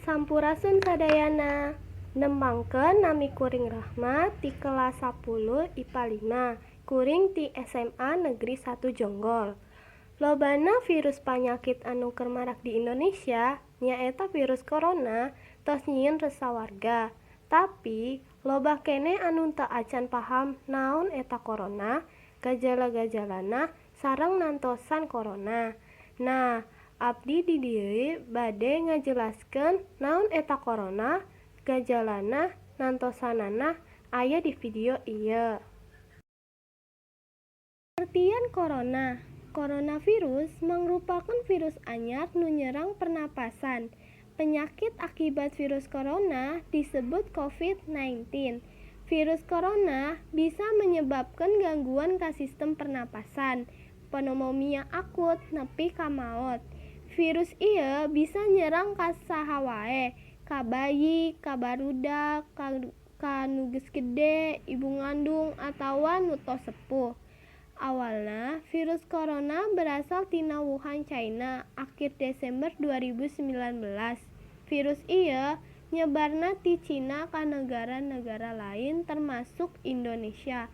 Sampurasun sadayana nembangkeun nami kuring Rahma ti kelas 10 IPA 5 kuring ti SMA Negeri 1 Jonggol. Lobana virus panyakit anu keur marak di Indonesia nyaeta virus corona tos nyieun resah warga. Tapi loba keneh anu teu acan paham naon eta corona, gejala-gejalana sareng nantosan corona. Nah, abdi di dieu bade ngajelaskeun naon eta corona, gejalana, nantosanana aya di video ieu. Pengertian corona. Coronavirus mangrupakeun virus anyar nu nyerang pernapasan. Penyakit akibat virus corona disebut COVID-19. Virus corona bisa menyebabkan gangguan ka sistem pernapasan, pneumonia akut nepi ka maot. Virus ieu bisa nyerang ka saha wae, ka bayi, ka barudak, ka nu geus gede, ibu ngandung atawa nu tos sepuh. Awalna virus corona berasal tina Wuhan, China, akhir Desember 2019. Virus ieu nyebarna ti Cina ka negara-negara lain termasuk Indonesia.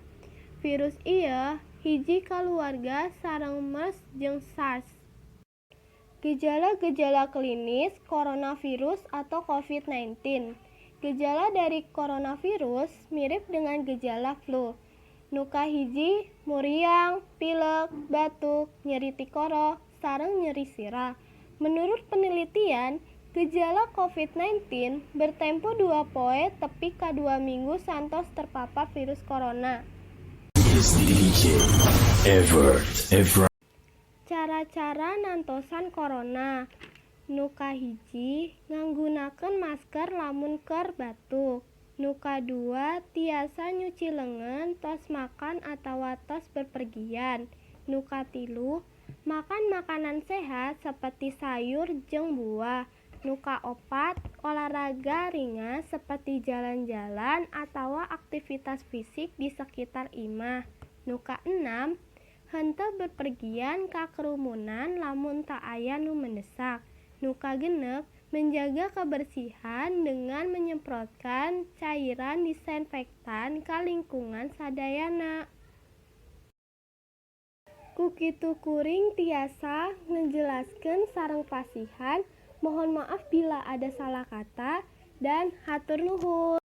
Virus ieu hiji kaluarga sareng MERS jeung SARS. Gejala-gejala klinis coronavirus atau COVID-19. Gejala dari coronavirus mirip dengan gejala flu. Nu kahiji muriang, pilek, batuk, nyeri tikoro, sareng nyeri sirah. Menurut penelitian, gejala COVID-19 bertempo 2 poe tepi ka 2 minggu santos terpapar virus corona. Cara-cara nantosan corona. Nu kahiji nganggunakeun masker lamun keur batuk. Nu kadua tiasa nyuci leungeun tos makan atawa tos bepergian. Nu katilu makan makanan sehat seperti sayur jeung buah. Nu kaopat olahraga ringan seperti jalan-jalan atawa aktivitas fisik di sekitar imah. Nu kaenam henteu bepergian ka kerumunan lamun teu aya nu mendesak. Nu kagenep menjaga kebersihan dengan menyemprotkan cairan disinfektan ka lingkungan sadayana. Ku kitu kuring tiasa ngejelaskeun sareng pasihan. Mohon maaf bila ada salah kata dan hatur nuhun.